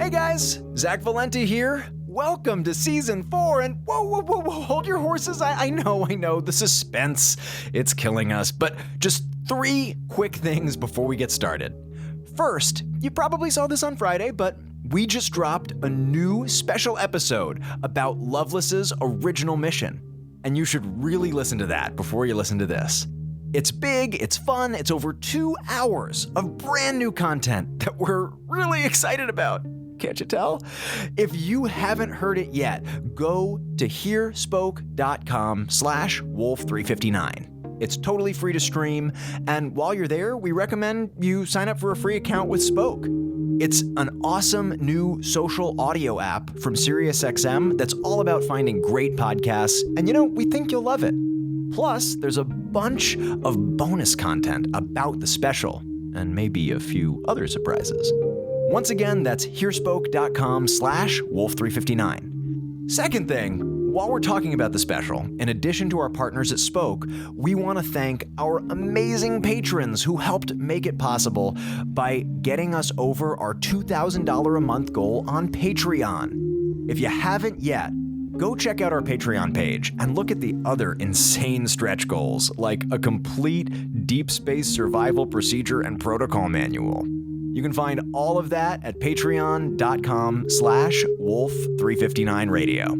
Hey guys, Zach Valenti here. Welcome to Season 4, and whoa, hold your horses. I know, the suspense, it's killing us, but just 3 quick things before we get started. First, you probably saw this on Friday, but we just dropped a new special episode about Loveless's original mission, and you should really listen to that before you listen to this. It's big, it's fun, it's over 2 hours of brand new content that we're really excited about. Can't you tell? If you haven't heard it yet, go to hearspoke.com/wolf359. It's totally free to stream, and while you're there, we recommend you sign up for a free account with Spoke. It's an awesome new social audio app from SiriusXM that's all about finding great podcasts, and we think you'll love it. Plus, there's a bunch of bonus content about the special, and maybe a few other surprises. Once again, that's hearspoke.com/wolf359. Second thing, while we're talking about the special, in addition to our partners at Spoke, we want to thank our amazing patrons who helped make it possible by getting us over our $2,000 a month goal on Patreon. If you haven't yet, go check out our Patreon page and look at the other insane stretch goals, like a complete deep space survival procedure and protocol manual. You can find all of that at patreon.com/wolf359radio.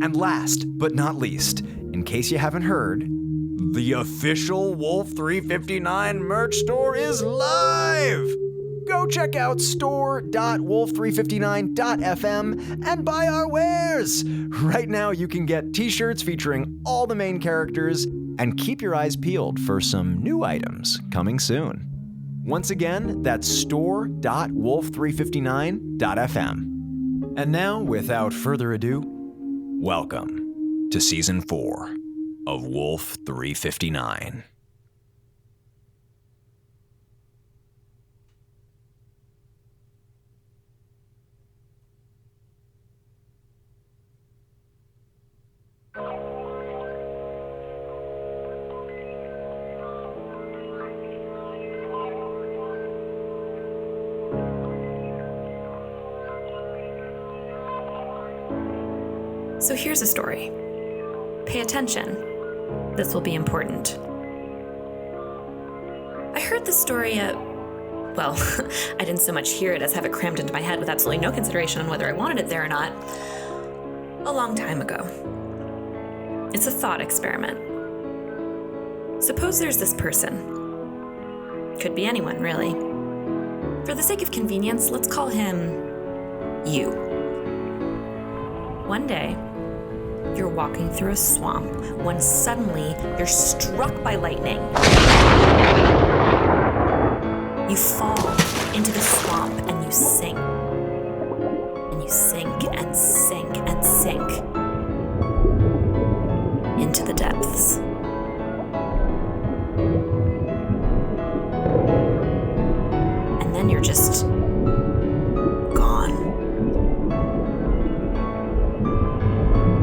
And last but not least, in case you haven't heard, the official Wolf 359 merch store is live! Go check out store.wolf359.fm and buy our wares! Right now you can get t-shirts featuring all the main characters, and keep your eyes peeled for some new items coming soon. Once again, that's store.wolf359.fm. And now, without further ado, welcome to Season 4 of Wolf 359. So here's a story. Pay attention. This will be important. I heard this story I didn't so much hear it as have it crammed into my head with absolutely no consideration on whether I wanted it there or not, a long time ago. It's a thought experiment. Suppose there's this person. Could be anyone, really. For the sake of convenience, let's call him you. One day, you're walking through a swamp when suddenly you're struck by lightning. You fall into the swamp and you sink. And you sink and sink and sink into the depths. And then you're just gone.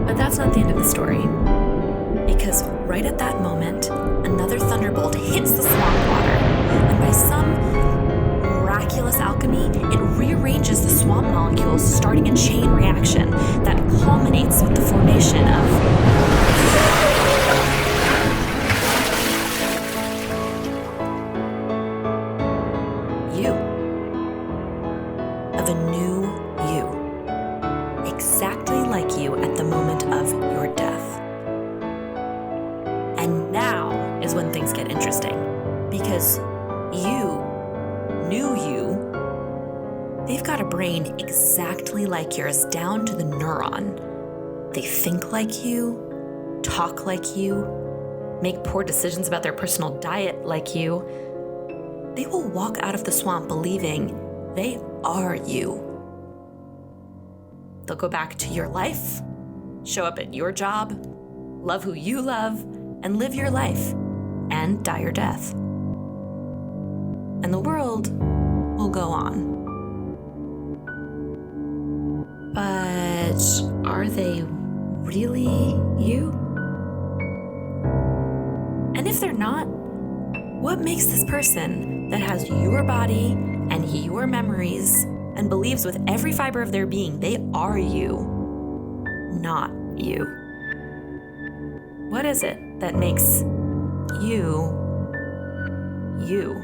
But that's not the end of the story, because right at that moment, another thunderbolt hits the swamp water, and by some miraculous alchemy, it rearranges the swamp molecules, starting a chain reaction that culminates with the formation of you. Of a new you. Exactly like you at the moment of your death. And now is when things get interesting, because new you, they've got a brain exactly like yours, down to the neuron. They think like you, talk like you, make poor decisions about their personal diet like you. They will walk out of the swamp believing they are you. They'll go back to your life, show up at your job, love who you love, and live your life, and die your death. And the world will go on. But are they really you? And if they're not, what makes this person that has your body and your memories and believes with every fiber of their being they are you, not you. What is it that makes you, you?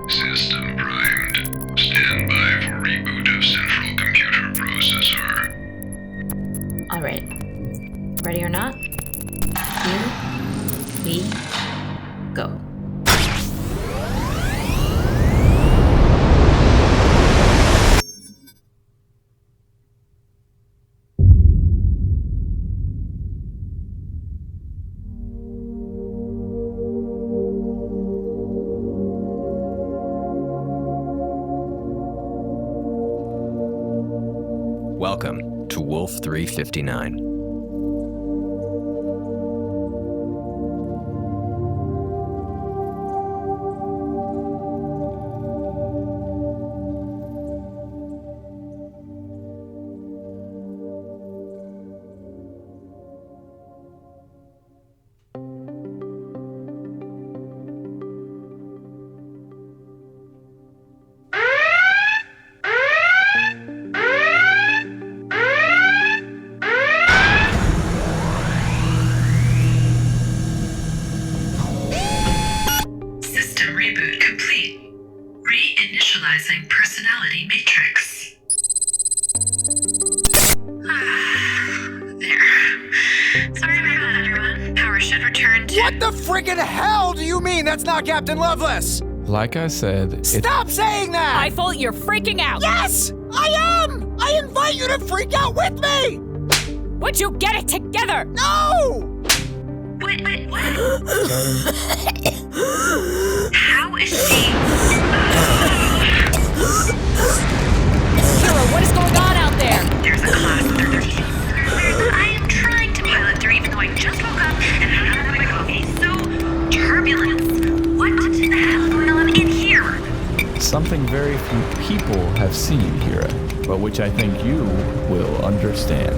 System primed. Stand by for reboot of central computer processor. All right. Ready or not? Here we go. Welcome to Wolf 359. Reboot complete. Reinitializing personality matrix. There. Sorry about that, everyone. Power should return to... What the friggin' hell do you mean that's not Captain Lovelace? Like I said, Stop saying that! My fault, you're freaking out! Yes! I am! I invite you to freak out with me! Would you get it together? No! Wait, what? How is she... Hera, what is going on out there? There's a class 13. I am trying to pilot through even though I just woke up and haven't had my coffee. So, turbulence. What the hell is going on in here? something very few people have seen, Hera, but which I think you will understand.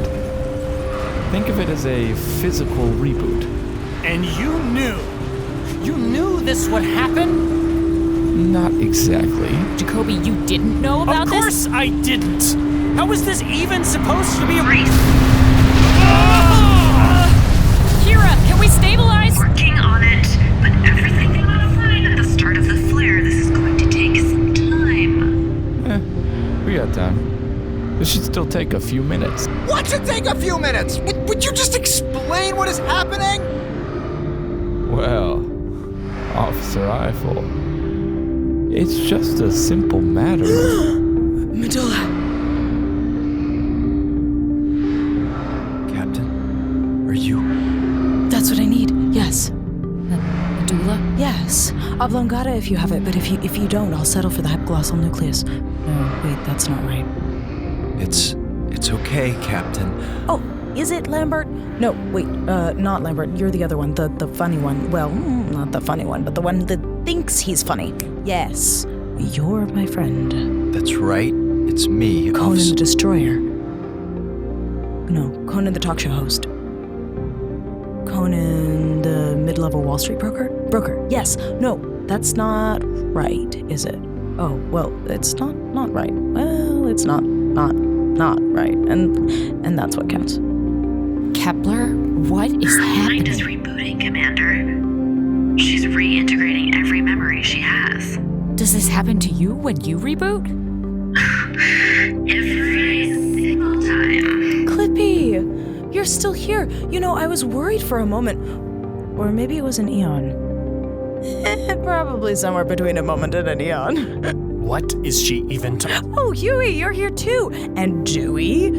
Think of it as a physical reboot. And you knew this would happen? Not exactly. Jacoby, you didn't know about this? Of course I didn't! How is this even supposed to be a race? Hera, can we stabilize? Working on it, but everything came out fine at the start of the flare. This is going to take some time. We got time. This should still take a few minutes. What should take a few minutes? Would you just explain what is happening? Well, Officer Eiffel, it's just a simple matter of... Medulla. Captain, are you... That's what I need, yes. Medulla? Yes. Oblongata if you have it, but if you don't, I'll settle for the hypoglossal nucleus. No, wait, that's not right. It's okay, Captain. Oh, is it Lambert? No, wait, not Lambert. You're the other one, the funny one. Well, not the funny one, but the one that thinks he's funny. Yes, you're my friend. That's right. It's me, Conan the Destroyer. No, Conan the talk show host. Conan the mid-level Wall Street broker? Broker, yes. No, that's not right, is it? Oh, well, it's not right. Well, it's not right. And that's what counts. Kepler, what is Her mind is happening? rebooting, Commander. She's reintegrating every memory she has. Does this happen to you when you reboot? Every single time. Clippy, you're still here. You know, I was worried for a moment. Or maybe it was an eon. Probably somewhere between a moment and an eon. What is she even Oh, Huey, you're here too. And Dewey,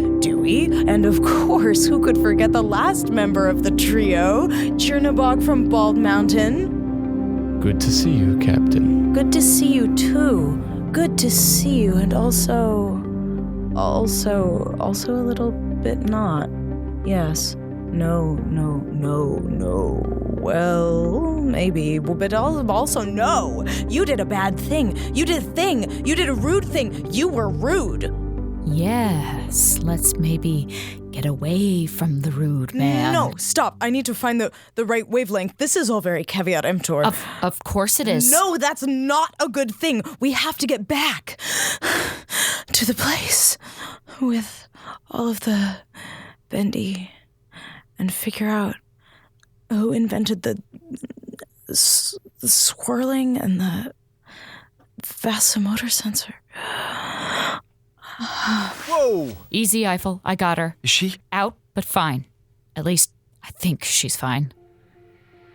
and of course, who could forget the last member of the trio, Chernobog from Bald Mountain? Good to see you, Captain. Good to see you too. Good to see you, and also a little bit not. Yes. No. Well, maybe, but also no. You did a bad thing. You did a thing. You did a rude thing. You were rude. Yes, let's maybe Get away from the rude man. No, stop. I need to find the right wavelength. This is all very caveat emptor. Of course it is. No, that's not a good thing. We have to get back to the place with all of the bendy and figure out who invented the swirling and the vasomotor sensor. Whoa! Easy, Eiffel. I got her. Is she? Out, but fine. At least, I think she's fine.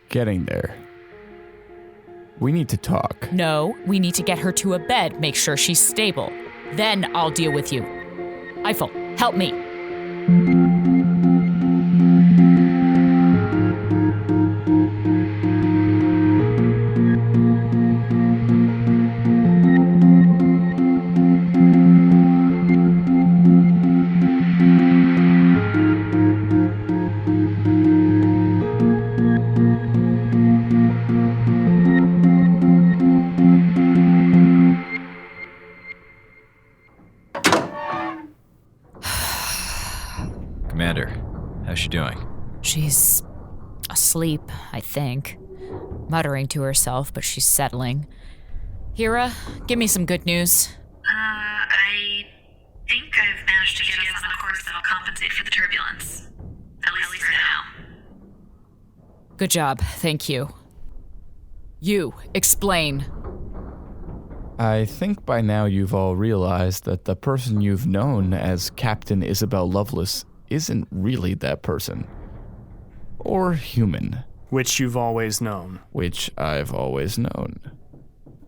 Getting there. We need to talk. No, we need to get her to a bed, make sure she's stable. Then I'll deal with you. Eiffel, help me. Commander, how's she doing? She's asleep, I think. Muttering to herself, but she's settling. Hera, give me some good news. I think I've managed to get us on a course that'll compensate for the turbulence. At least for now. Good job, thank you. You, explain. I think by now you've all realized that the person you've known as Captain Isabel Lovelace isn't really that person. Or human. Which you've always known. Which I've always known.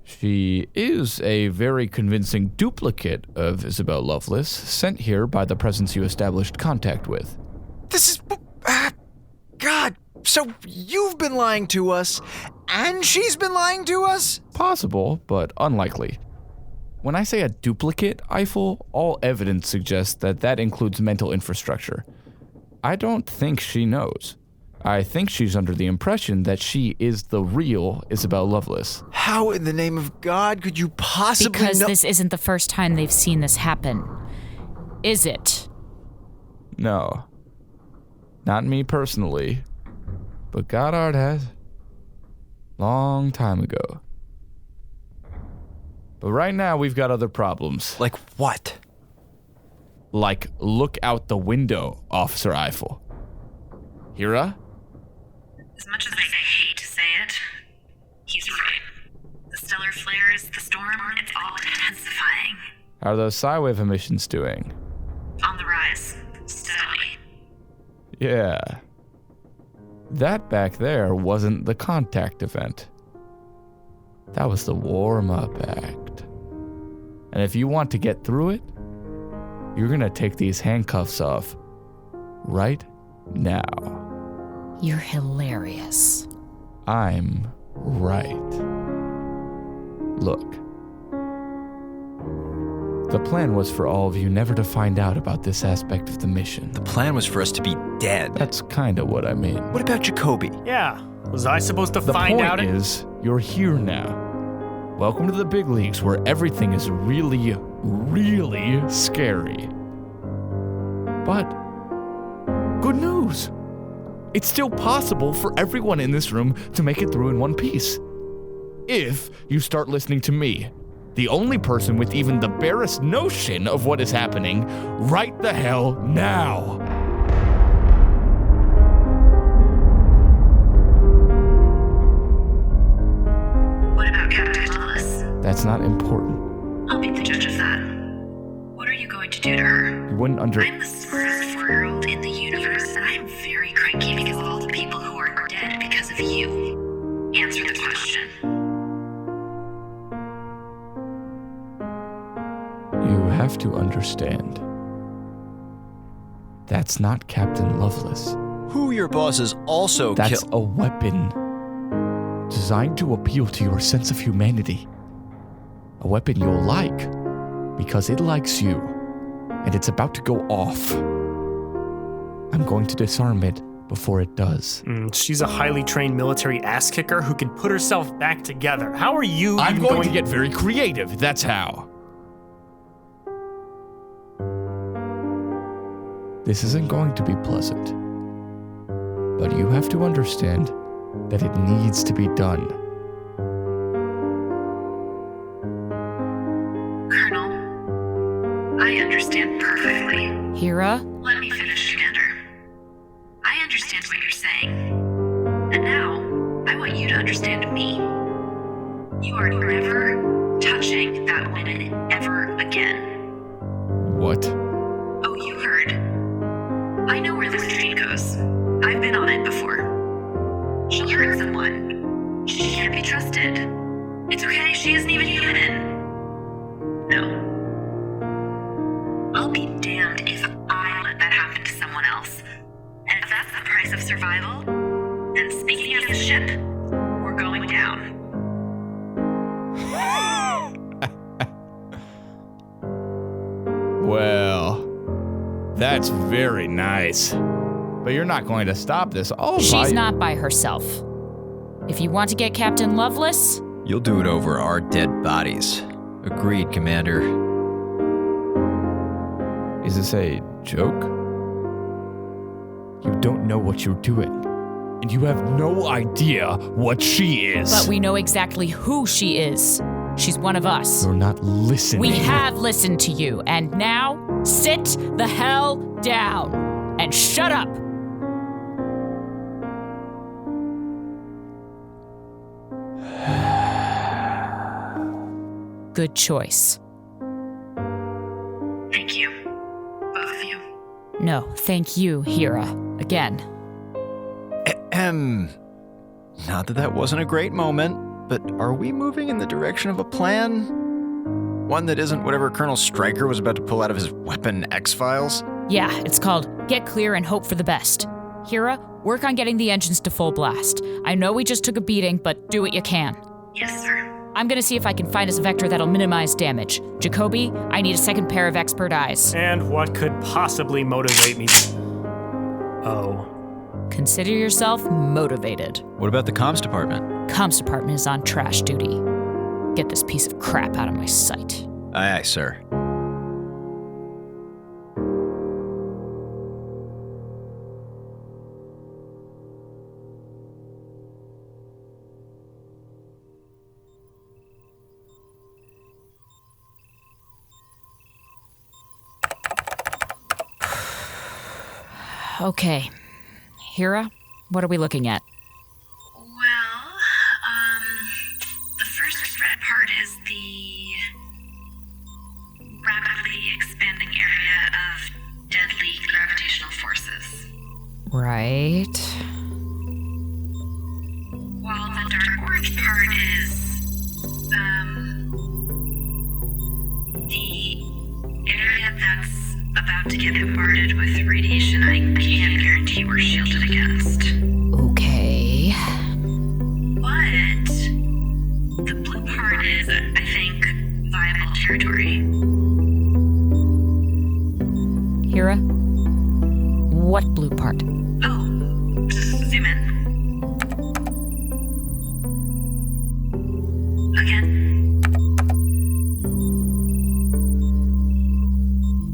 She is a very convincing duplicate of Isabel Loveless, sent here by the presence you established contact with. This is... God, so you've been lying to us, and she's been lying to us? Possible, but unlikely. When I say a duplicate, Eiffel, all evidence suggests that includes mental infrastructure. I don't think she knows. I think she's under the impression that she is the real Isabel Lovelace. How in the name of God could you possibly Because know... this isn't the first time they've seen this happen. Is it? No. Not me personally, but Goddard has. Long time ago. But right now we've got other problems. Like what? Like, look out the window, Officer Eiffel. Hera? As much as I hate to say it, he's right. The stellar flares, the storm, it's all intensifying. How are those Psywave emissions doing? On the rise. Steadily. Yeah. That back there wasn't the contact event. That was the warm-up act. And if you want to get through it, you're gonna take these handcuffs off right now. You're hilarious. I'm right. Look. The plan was for all of you never to find out about this aspect of the mission. The plan was for us to be dead. That's kinda what I mean. What about Jacoby? Yeah. Was I supposed to The find point out? is, you're here now. Welcome to the big leagues where everything is really, really scary. But, good news. It's still possible for everyone in this room to make it through in one piece. If you start listening to me, the only person with even the barest notion of what is happening, right the hell now. What about Captain Lovelace? That's not important. I'll be the judge of that. What are you going to do to her? You wouldn't I'm the smartest 4-year-old in the universe, and I'm very cranky because of all the people who are dead because of you. Answer the question. You have to understand. That's not Captain Lovelace. Who your bosses also That's killed. a weapon designed to appeal to your sense of humanity. A weapon you'll like because it likes you, and it's about to go off. I'm going to disarm it before it does. She's a highly trained military ass kicker who can put herself back together. How are you I'm even going to get very creative, that's how. This isn't going to be pleasant. But you have to understand that it needs to be done. Colonel, I understand perfectly. Hera? Let me finish, Commander. I understand what you're saying. And now, I want you to understand me. You are never touching that woman ever again. What? Oh, you heard. I know where this train goes. I've been on it before. She'll hurt someone. She can't be trusted. It's okay, she isn't even human. No. I'll be damned if I let that happen to someone else. And if that's the price of survival, then speaking of the ship, we're going down. Well, that's very nice. But you're not going to stop this all by... She's not by herself. If you want to get Captain Lovelace... You'll do it over our dead bodies. Agreed, Commander. Is this a joke? You don't know what you're doing. And you have no idea what she is. But we know exactly who she is. She's one of us. You're not listening. We have listened to you, and now sit the hell down and shut up. Good choice. Thank you. Both of you. No, thank you, Hera. Again. Not that that wasn't a great moment, but are we moving in the direction of a plan? One that isn't whatever Colonel Stryker was about to pull out of his weapon X-Files? Yeah, it's called Get Clear and Hope for the Best. Hera, work on getting the engines to full blast. I know we just took a beating, but do what you can. Yes, sir. I'm gonna see if I can find us a vector that'll minimize damage. Jacoby, I need a second pair of expert eyes. And what could possibly motivate me? Oh. Consider yourself motivated. What about the comms department? Comms department is on trash duty. Get this piece of crap out of my sight. Aye, aye, sir. Okay. Hera, what are we looking at? Well, the first red part is the rapidly expanding area of deadly gravitational forces. Right. While the dark orange part is, the area that's about to get bombarded with radiation I can't guarantee we're shielded against. Okay. But the blue part is, I think, viable territory. Hera, what blue part? Oh, zoom in. Again.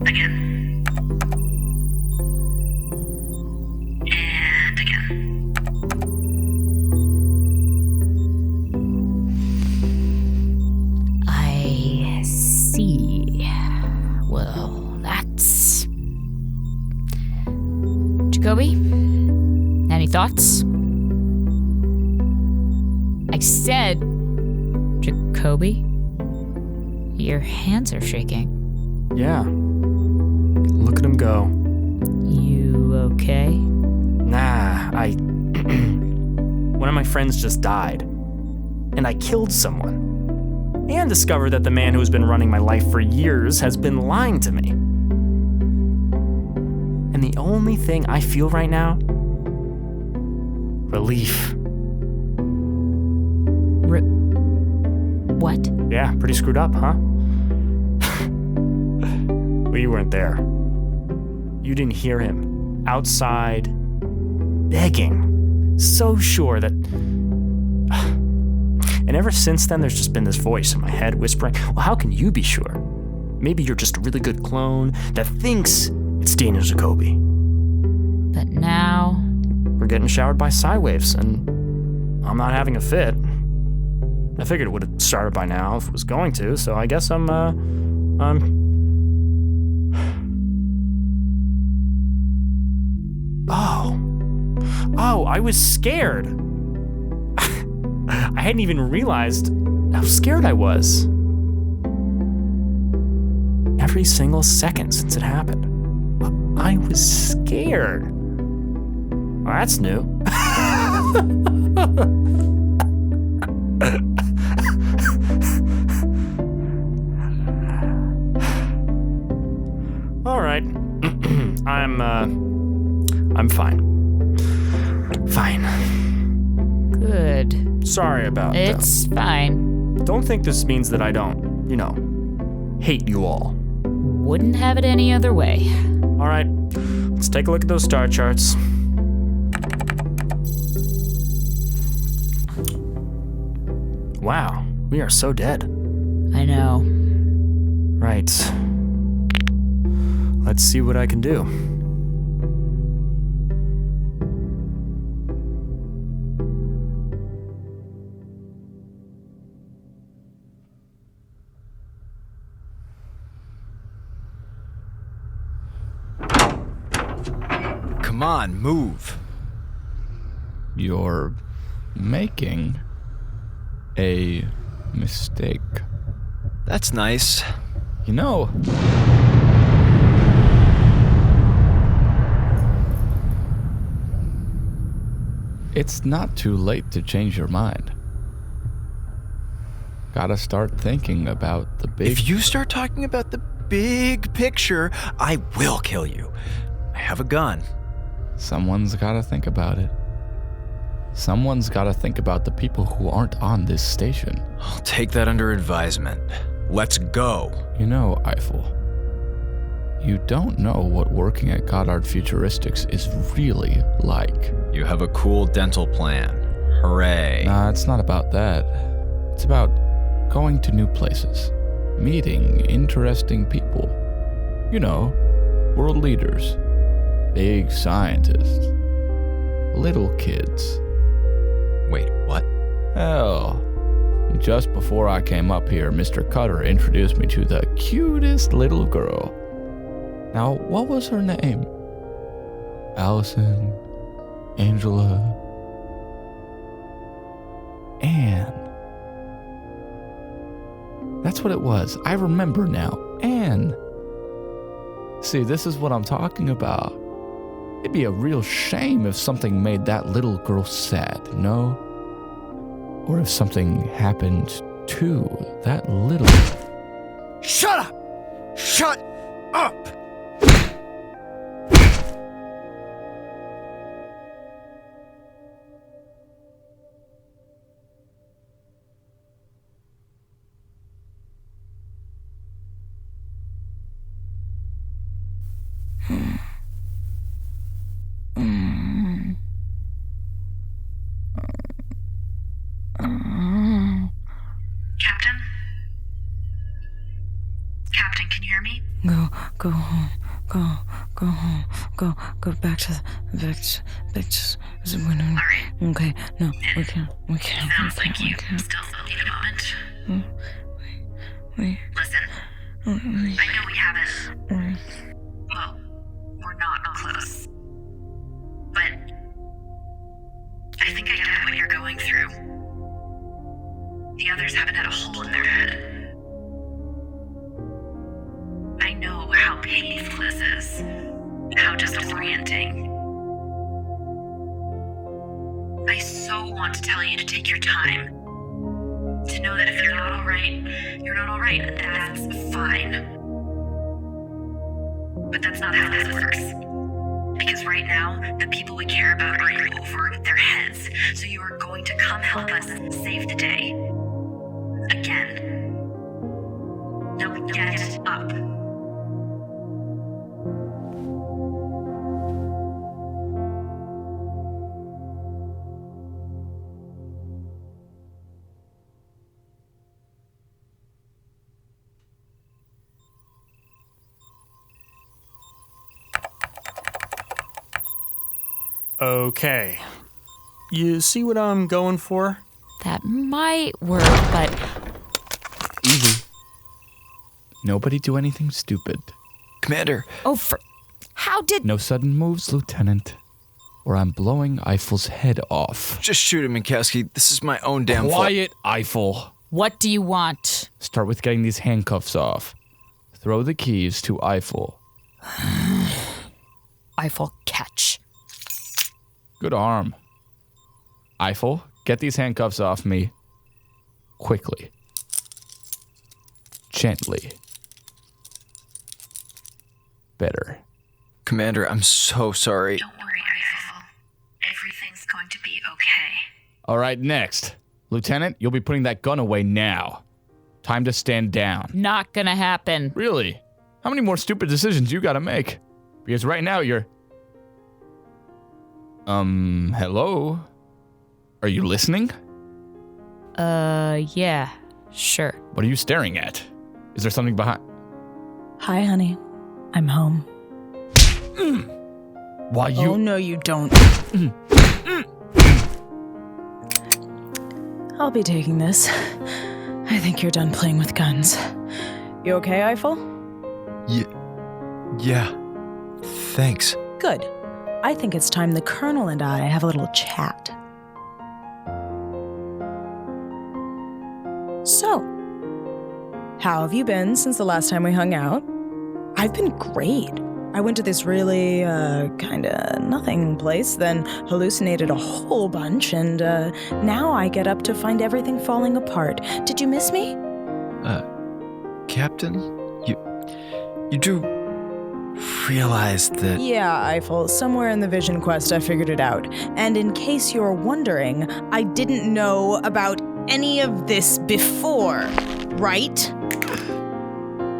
Again. And again. I see. Well, that's... Jacoby? Any thoughts? I said... Jacoby? Your hands are shaking. Yeah. Look at him go. You okay? Nah, one of my friends just died. And I killed someone. And discovered that the man who's been running my life for years has been lying to me. And the only thing I feel right now? Relief. What? Yeah, pretty screwed up, huh? Well, you weren't there. You didn't hear him outside begging, so sure that... And ever since then, there's just been this voice in my head whispering, well, how can you be sure? Maybe you're just a really good clone that thinks It's Dean and Jacoby. But now, We're getting showered by psi waves, and I'm not having a fit. I figured it would have started by now if it was going to, so I guess I'm. Oh, I was scared. I hadn't even realized how scared I was. Every single second since it happened, I was scared. Well, that's new. All right. I'm fine. Fine. good. Sorry about that. It's fine. Don't think this means that I don't, hate you all. Wouldn't have it any other way. All right, let's take a look at those star charts. Wow, we are so dead. I know. Right. Let's see what I can do. Come on, move. You're making a mistake. That's nice. You know, it's not too late to change your mind. Gotta start thinking about the big... If you start talking about the big picture, I will kill you. I have a gun. Someone's gotta think about it. Someone's gotta think about the people who aren't on this station. I'll take that under advisement. Let's go. You know, Eiffel, you don't know what working at Goddard Futuristics is really like. You have a cool dental plan. Hooray. Nah, it's not about that. It's about going to new places, meeting interesting people. You know, world leaders, big scientists, little kids. Wait, what? Hell, just before I came up here, Mr. Cutter introduced me to the cutest little girl. Now, what was her name? Allison, Angela, Anne. That's what it was. I remember now. Anne. See, this is what I'm talking about. It'd be a real shame if something made that little girl sad, no? Or if something happened to that little... Shut up! Shut up! Captain? Captain, can you hear me? Go home. Go home. Go back to All right. Okay, no, we can't. Sounds like you still need a moment. Wait. Listen, I know we haven't. Well, we're not close. But I think I get what you're going through. The others haven't had a hole in their head. I know how painful this is, how disorienting. I so want to tell you to take your time. To know that if you're not alright, you're not alright, and that's fine. But that's not how this works. Because right now, the people we care about are in over their heads. So you are going to come help us save the day. Again. Now get up. Okay. You see what I'm going for? That might work, but Easy. Nobody do anything stupid. Commander, how did... No sudden moves, Lieutenant, or I'm blowing Eiffel's head off. just shoot him, Minkowski. This is my own damn fault. Quiet, Eiffel. What do you want? Start with getting these handcuffs off. Throw the keys to Eiffel. Eiffel, catch. Good arm. Eiffel, get these handcuffs off me. Quickly. Gently. Better. Commander, I'm so sorry. Don't worry, Eiffel. Everything's going to be okay. All right, next. Lieutenant, you'll be putting that gun away now. Time to stand down. Not gonna happen. Really? How many more stupid decisions you gotta make? Because right now you're... hello? Are you listening? Yeah, sure. What are you staring at? Is there something behind... Hi, honey. I'm home. Why you... Oh, no, you don't. I'll be taking this. I think you're done playing with guns. You okay, Eiffel? Yeah. Thanks. Good. I think it's time the Colonel and I have a little chat. So, how have you been since the last time we hung out? I've been great. I went to this really, kinda nothing place, then hallucinated a whole bunch, and, now I get up to find everything falling apart. Did you miss me? Captain, you do realize that... Yeah, Eiffel, somewhere in the Vision Quest I figured it out. And in case you're wondering, I didn't know about any of this before, right?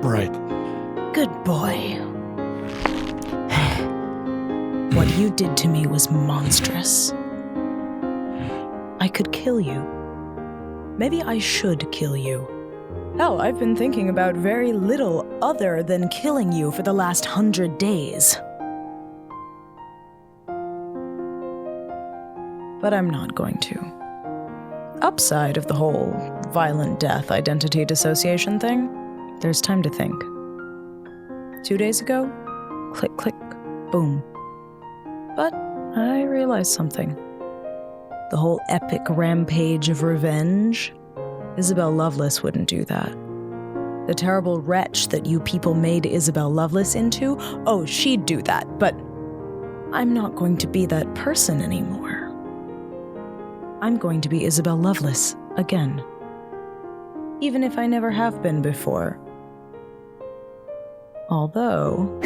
Right. Good boy. What you did to me was monstrous. I could kill you. Maybe I should kill you. Hell, I've been thinking about very little other than killing you for the last 100 days. But I'm not going to. Upside of the whole violent death identity dissociation thing, there's time to think. 2 days ago, click, click, boom. But I realized something. The whole epic rampage of revenge, Isabel Loveless wouldn't do that. The terrible wretch that you people made Isabel Loveless into, oh, she'd do that, but I'm not going to be that person anymore. I'm going to be Isabel Loveless again. Even if I never have been before. Although...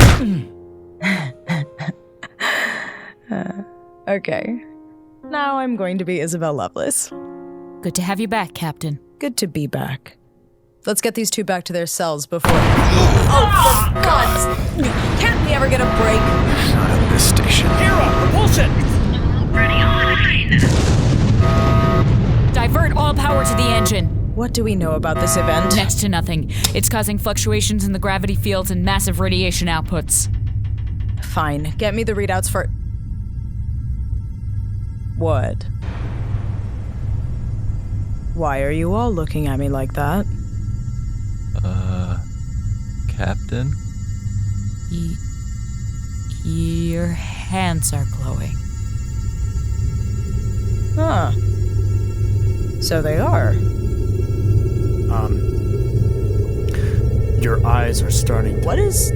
okay. Now I'm going to be Isabel Loveless. Good to have you back, Captain. Good to be back. Let's get these two back to their cells before... Oh, for God's... Can't we ever get a break? Not at this station. Hera, propulsion! Already online. Divert all power to the engine. What do we know about this event? Next to nothing. It's causing fluctuations in the gravity fields and massive radiation outputs. Fine. Get me the readouts for... What? Why are you all looking at me like that? Captain? Your hands are glowing. Huh. So they are. Your eyes are starting to... What is...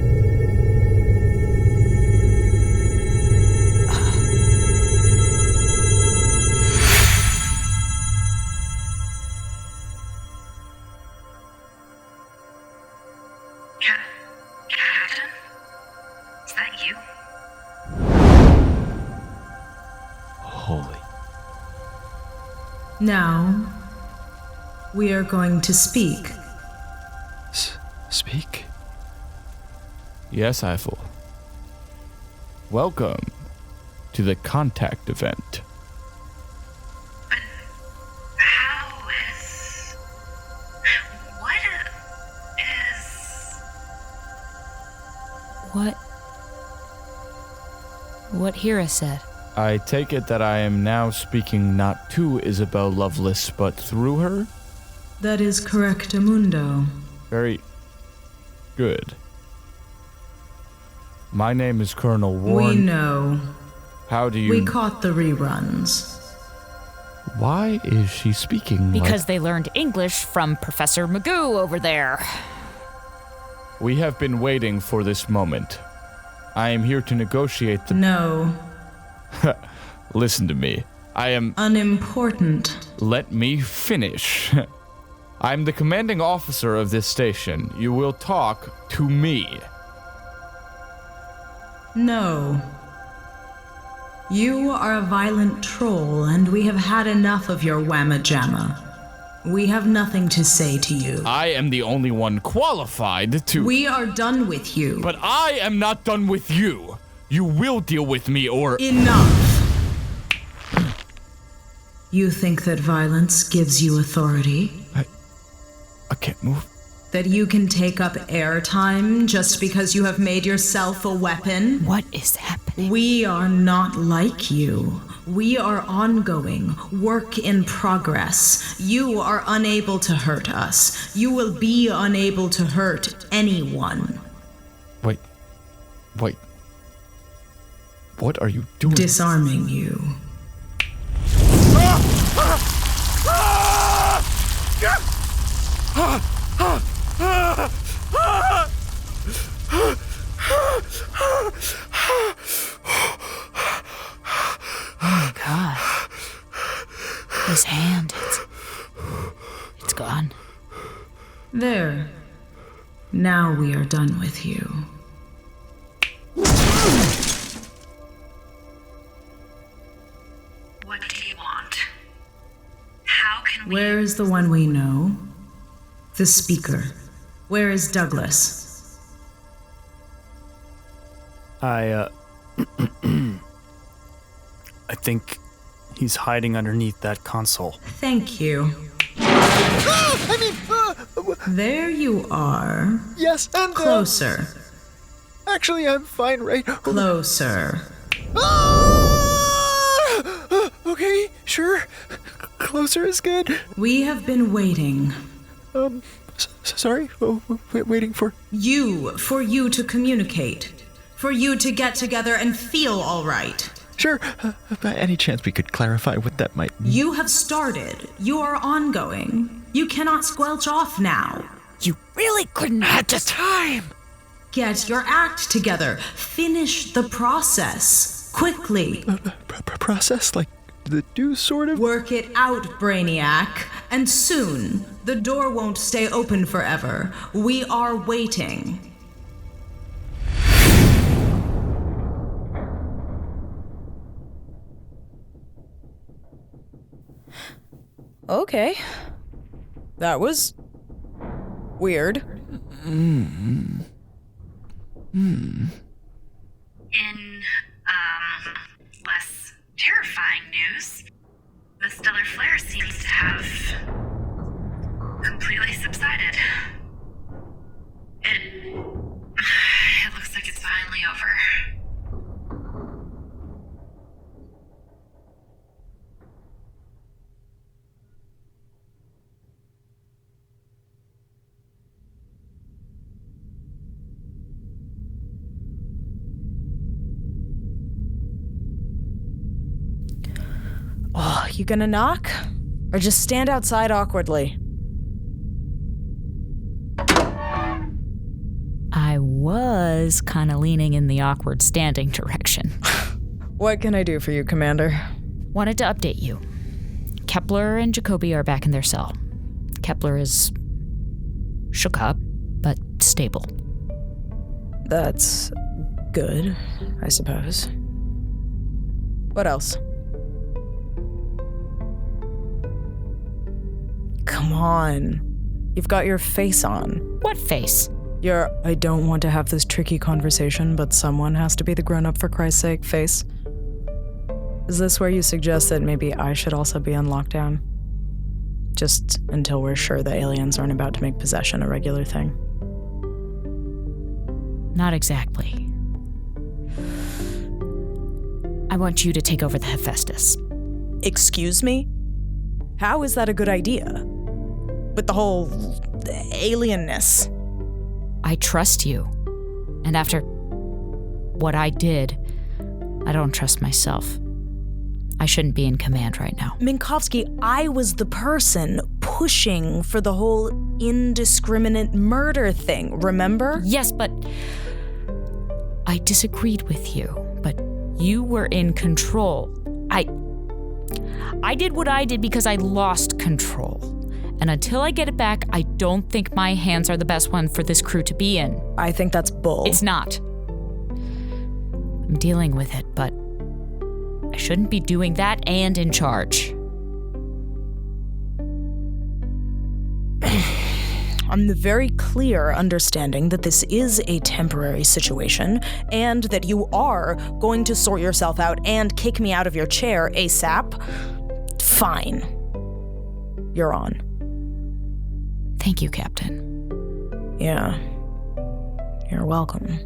Captain? Is that you? Holy. Now, we are going to speak. Speak? Yes, Eiffel. Welcome to the contact event. But how is... What is... What Hera said. I take it that I am now speaking not to Isabel Loveless, but through her? That is correct, Amundo. Very good. My name is Colonel Warren. We know. How do you... We caught the reruns. Why is she speaking Because they learned English from Professor Magoo over there. We have been waiting for this moment. I am here to negotiate the... No. Listen to me. I am... Unimportant. Let me finish. I'm the commanding officer of this station. You will talk to me. No. You are a violent troll, and we have had enough of your whamma-jamma. We have nothing to say to you. I am the only one qualified to... We are done with you. But I am not done with you. You will deal with me or... Enough! You think that violence gives you authority? I can't move. That you can take up airtime just because you have made yourself a weapon? What is happening? We are not like you. We are ongoing, work in progress. You are unable to hurt us. You will be unable to hurt anyone. Wait. What are you doing? Disarming you. Oh, God. His hand, it's gone. There. Now we are done with you. What do you want? How can we... Where is the one we know? The speaker. Where is Douglas? I think he's hiding underneath that console. Thank you. There you are. Yes, and... Closer. Actually, I'm fine, right? Closer. Okay, sure. Closer is good. We have been waiting. Sorry? Waiting for... For you to communicate. For you to get together and feel all right. Sure. By any chance we could clarify what that might mean? You have started. You are ongoing. You cannot squelch off now. You really couldn't have just... Time! Get your act together. Finish the process. Quickly. Process? Like the do sort of? Work it out, Brainiac. And soon, the door won't stay open forever. We are waiting. Okay. That was... weird. In, less terrifying news, the stellar flare seems to have completely subsided. It looks like it's finally over. Oh, you gonna knock? Or just stand outside awkwardly? I was kind of leaning in the awkward standing direction. What can I do for you, Commander? Wanted to update you. Kepler and Jacoby are back in their cell. Kepler is shook up, but stable. That's good, I suppose. What else? Come on. You've got your face on. What face? Your I don't want to have this tricky conversation, but someone has to be the grown-up for Christ's sake face. Is this where you suggest that maybe I should also be on lockdown? Just until we're sure the aliens aren't about to make possession a regular thing. Not exactly. I I want you to take over the Hephaestus. Excuse me? How is that a good idea? With the whole alienness. I trust you. And after what I did, I don't trust myself. I shouldn't be in command right now. Minkowski, I was the person pushing for the whole indiscriminate murder thing, remember? Yes, but I disagreed with you. But you were in control. I did what I did because I lost control. And until I get it back, I don't think my hands are the best one for this crew to be in. I think that's bull. It's not. I'm dealing with it, but I shouldn't be doing that and in charge. I'm the very clear understanding that this is a temporary situation and that you are going to sort yourself out and kick me out of your chair ASAP. Fine. You're on. Thank you, Captain. Yeah. You're welcome.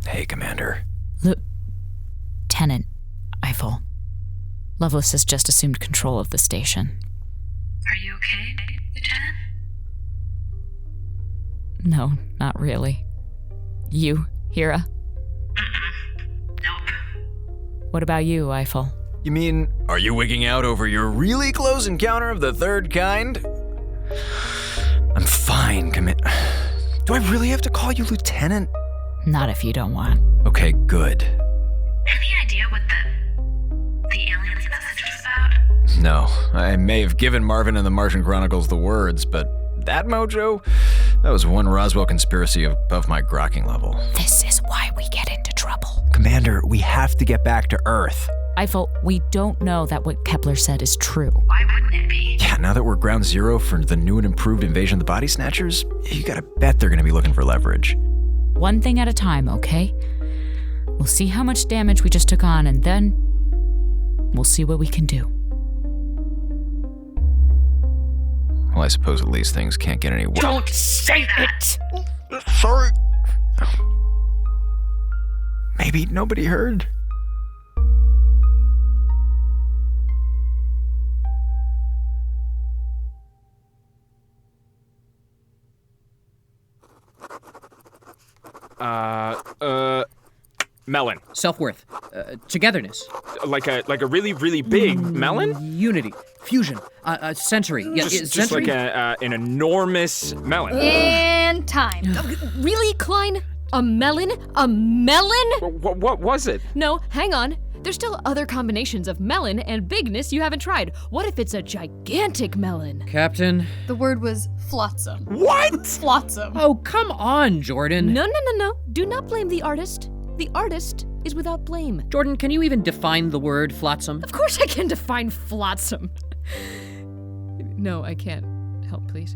Hey, Commander. Lieutenant Eiffel. Loveless has just assumed control of the station. Are you okay, Lieutenant? No, not really. You, Hera? Nope. What about you, Eiffel? You mean, are you wigging out over your really close encounter of the third kind? I'm fine, Do I really have to call you Lieutenant? Not if you don't want. Okay, good. Any idea what the alien's message was about? No, I may have given Marvin and the Martian Chronicles the words, but that mojo? That was one Roswell conspiracy above my grokking level. This is why we get into trouble. Commander, we have to get back to Earth. Eiffel, we don't know that what Kepler said is true. Why wouldn't it be? Yeah, now that we're ground zero for the new and improved invasion of the Body Snatchers, you gotta bet they're gonna be looking for leverage. One thing at a time, okay? We'll see how much damage we just took on, and then we'll see what we can do. Well, I suppose at least things can't get any worse. Don't say it! Sorry. Maybe nobody heard. Melon. Self-worth. Togetherness. Like a really, really big melon? Unity. Fusion. Sensory. Yeah, Just sensory? like an enormous melon. And time. Really, Klein? A melon? A melon? What was it? No, hang on. There's still other combinations of melon and bigness you haven't tried. What if it's a gigantic melon? Captain. The word was flotsam. What? Flotsam. Oh, come on, Jordan. No. Do not blame the artist. The artist is without blame. Jordan, can you even define the word flotsam? Of course I can define flotsam. No, I can't. Help, please.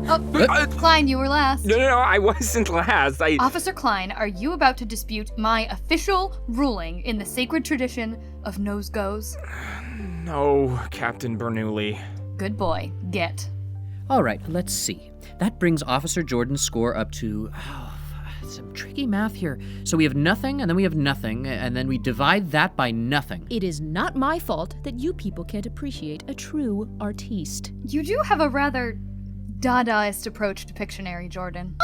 Oh, Klein, you were last. No, I wasn't last. Officer Klein, are you about to dispute my official ruling in the sacred tradition of nose goes? No, Captain Bernoulli. Good boy. Get. All right, let's see. That brings Officer Jordan's score up to... some tricky math here. So we have nothing, and then we have nothing, and then we divide that by nothing. It is not my fault that you people can't appreciate a true artiste. You do have a rather Dadaist approach to Pictionary, Jordan.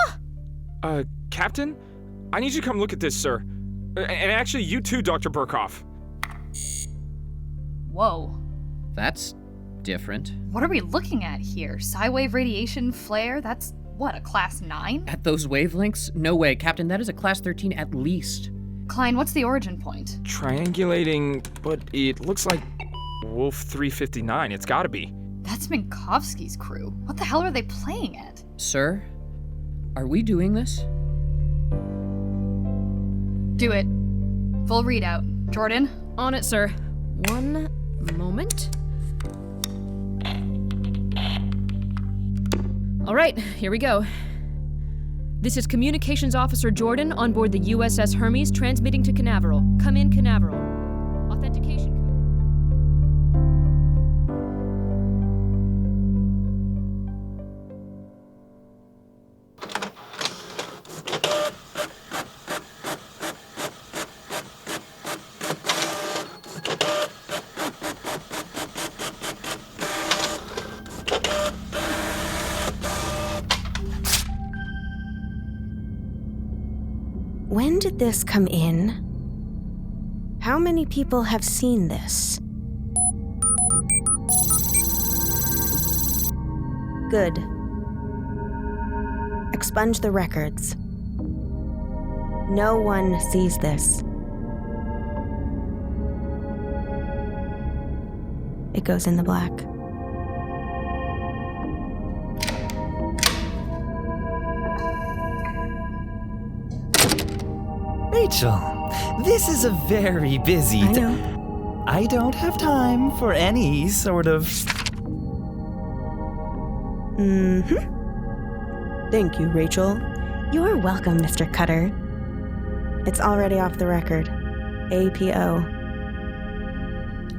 Captain? I need you to come look at this, sir. And actually, you too, Dr. Burkhoff. Whoa. That's different. What are we looking at here? Psi-wave radiation flare? That's, what, a class 9? At those wavelengths? No way, Captain. That is a class 13 at least. Klein, what's the origin point? Triangulating, but it looks like Wolf 359. It's gotta be. That's Minkowski's crew. What the hell are they playing at? Sir, are we doing this? Do it. Full readout. Jordan? On it, sir. One moment. All right, here we go. This is Communications Officer Jordan on board the U.S.S. Hermes transmitting to Canaveral. Come in, Canaveral. Authentication code. When did this come in? How many people have seen this? Good. Expunge the records. No one sees this. It goes in the black. Rachel, this is a very busy I know. I don't have time for any sort of... Thank you, Rachel. You're welcome, Mr. Cutter. It's already off the record. APO.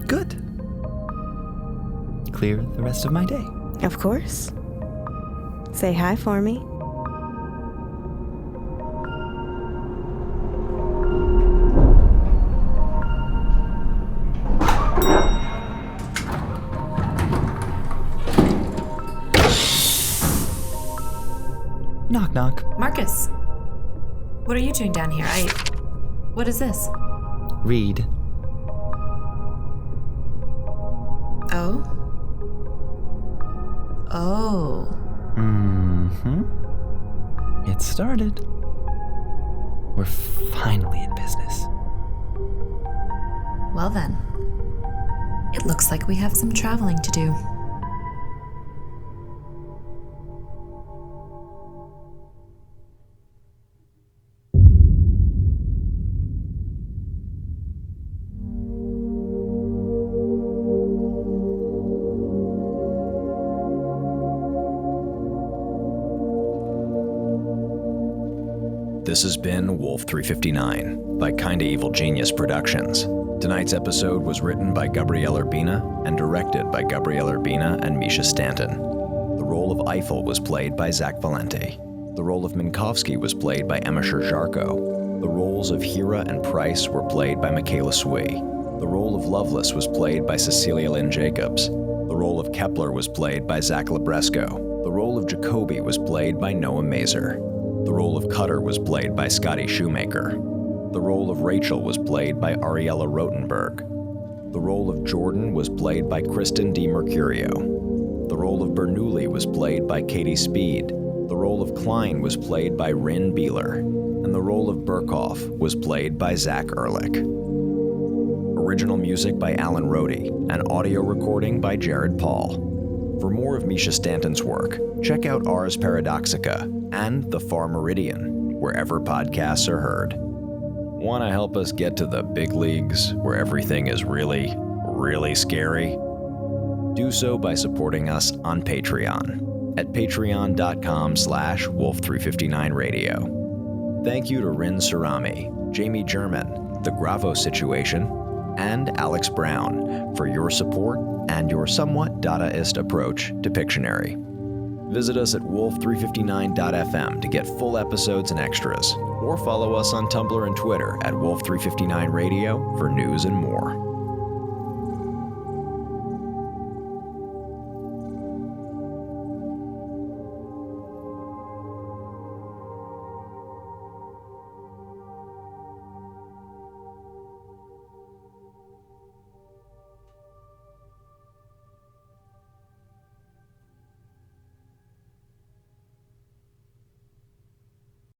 Good. Clear the rest of my day. Of course. Say hi for me. Knock, knock. Marcus, what are you doing down here? What is this? Read. Oh? Oh. It started. We're finally in business. Well then, it looks like we have some traveling to do. This has been Wolf 359 by Kinda Evil Genius Productions. Tonight's episode was written by Gabriel Urbina and directed by Gabriel Urbina and Mischa Stanton. The role of Eiffel was played by Zach Valente. The role of Minkowski was played by Emma Jarko. The roles of Hera and Price were played by Michaela Swee. The role of Loveless was played by Cecilia Lynn Jacobs. The role of Kepler was played by Zach Labresco. The role of Jacoby was played by Noah Mazer. The role of Cutter was played by Scotty Shoemaker. The role of Rachel was played by Ariella Rotenberg. The role of Jordan was played by Kristen D. Mercurio. The role of Bernoulli was played by Katie Speed. The role of Klein was played by Rin Beeler. And the role of Burkhoff was played by Zach Ehrlich. Original music by Alan Rohde and audio recording by Jared Paul. For more of Mischa Stanton's work, check out Ars Paradoxica and The Far Meridian, wherever podcasts are heard. Want to help us get to the big leagues where everything is really, really scary? Do so by supporting us on Patreon at patreon.com/wolf359radio. Thank you to Rin Surami, Jamie German, The Gravo Situation, and Alex Brown for your support and your somewhat Dadaist approach to Pictionary. Visit us at wolf359.fm to get full episodes and extras, or follow us on Tumblr and Twitter at wolf359radio for news and more.